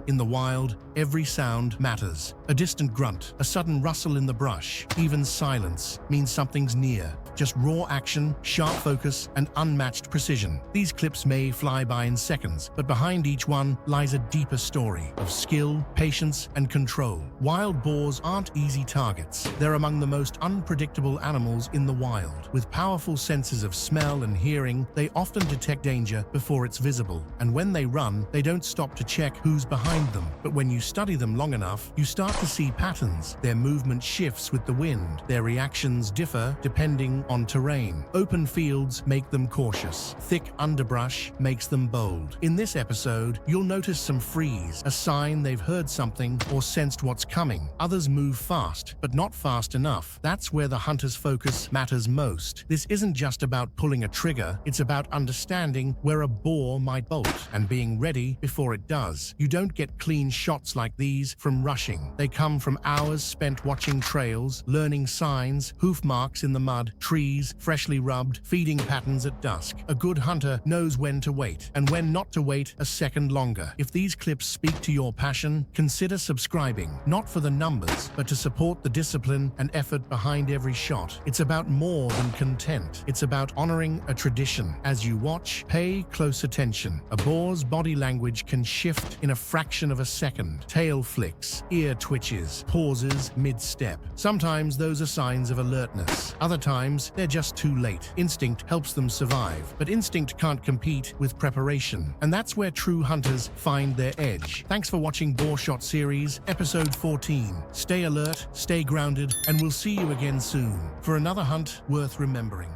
In the wild, every sound matters. A distant grunt, a sudden rustle in the brush, even silence means something's near. Just raw action, sharp focus, and unmatched precision. These clips may fly by in seconds, but behind each one lies a deeper story of skill, patience, and control. Wild boars aren't easy targets. They're among the most unpredictable animals in the wild. With powerful senses of smell and hearing, they often detect danger before it's visible. And when they run, they don't stop to check who's behind them. But when you study them long enough, you start to see patterns. Their movement shifts with the wind. Their reactions differ depending on terrain. Open fields make them cautious. Thick underbrush makes them bold. In this episode, you'll notice some freeze, a sign they've heard something or sensed what's coming. Others move fast, but not fast enough. That's where the hunter's focus matters most. This isn't just about pulling a trigger, it's about understanding where a boar might bolt and being ready before it does. You don't get clean shots like these from rushing. They come from hours spent watching trails, learning signs, hoof marks in the mud, trees, freshly rubbed, feeding patterns at dusk. A good hunter knows when to wait and when not to wait a second longer. If these clips speak to your passion, consider subscribing, not for the numbers, but to support the discipline and effort behind every shot. It's about more than content. It's about honoring a tradition. As you watch, pay close attention. A boar's body language can shift in a fraction of a second. Tail flicks, ear twitches, pauses mid-step. Sometimes those are signs of alertness. Other times, they're just too late. Instinct helps them survive, but instinct can't compete with preparation. And that's where true hunters find their edge. Thanks for watching Boar Shot Series, Episode 14. Stay alert, stay grounded, and we'll see you again soon for another hunt worth remembering.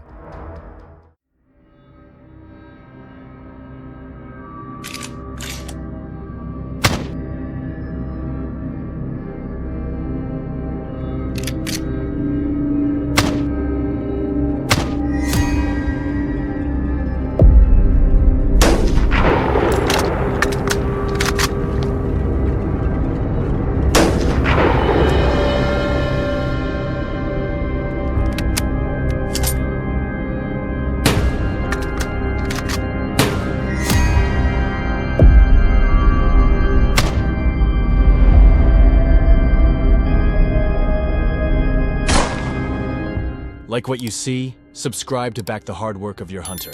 Like what you see? Subscribe to back the hard work of your hunter.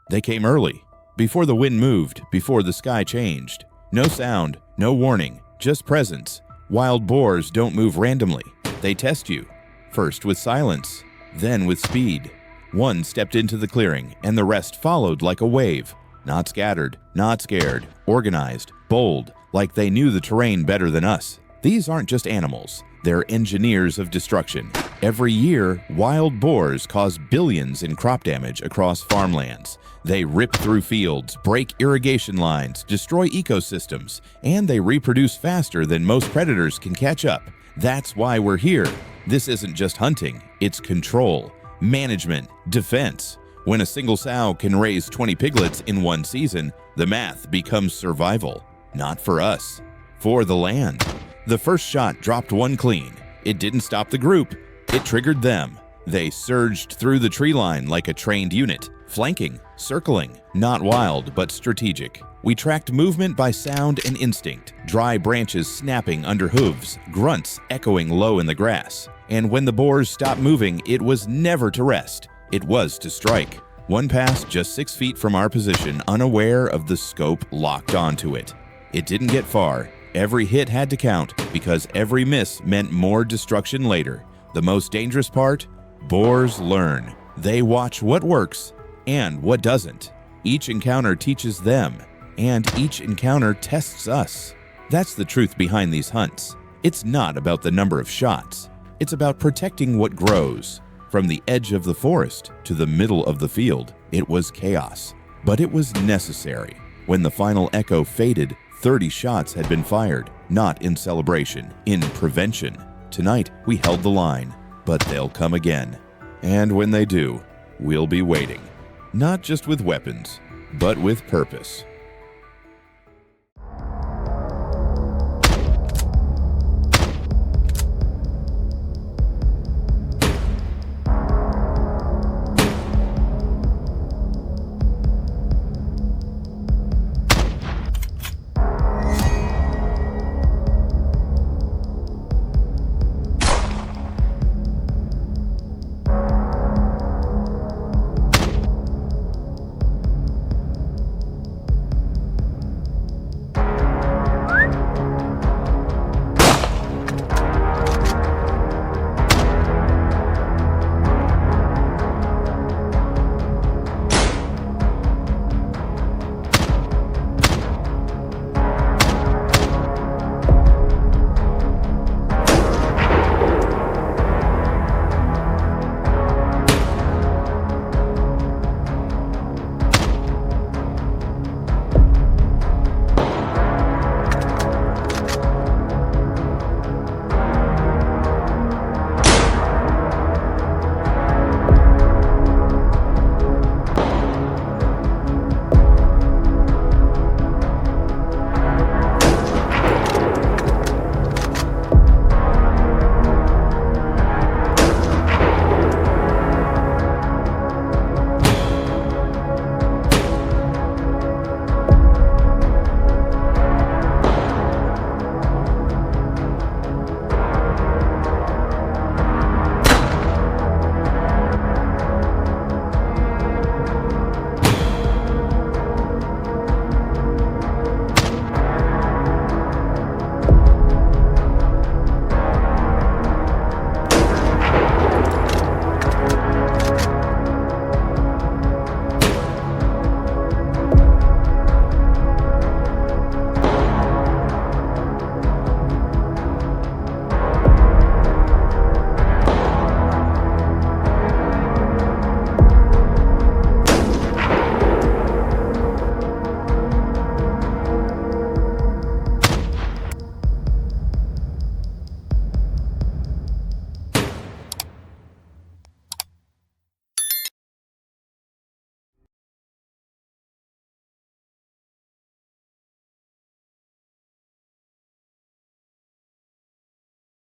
They came early. Before the wind moved, before the sky changed. No sound, no warning, just presence. Wild boars don't move randomly. They test you. First with silence, then with speed. One stepped into the clearing, and the rest followed like a wave. Not scattered, not scared, organized, bold, like they knew the terrain better than us. These aren't just animals. They're engineers of destruction. Every year, wild boars cause billions in crop damage across farmlands. They rip through fields, break irrigation lines, destroy ecosystems, and they reproduce faster than most predators can catch up. That's why we're here. This isn't just hunting, it's control, management, defense. When a single sow can raise 20 piglets in one season, the math becomes survival. Not for us, for the land. The first shot dropped one clean. It didn't stop the group, it triggered them. They surged through the tree line like a trained unit, flanking, circling, not wild but strategic. We tracked movement by sound and instinct, dry branches snapping under hooves, grunts echoing low in the grass. And when the boars stopped moving, it was never to rest, it was to strike. One passed just 6 feet from our position, unaware of the scope locked onto it. It didn't get far. Every hit had to count, because every miss meant more destruction later. The most dangerous part? Boars learn. They watch what works and what doesn't. Each encounter teaches them, and each encounter tests us. That's the truth behind these hunts. It's not about the number of shots. It's about protecting what grows. From the edge of the forest to the middle of the field, it was chaos. But it was necessary. When the final echo faded, 30 shots had been fired, not in celebration, in prevention. Tonight, we held the line. but they'll come again. And when they do, we'll be waiting. Not just with weapons, but with purpose.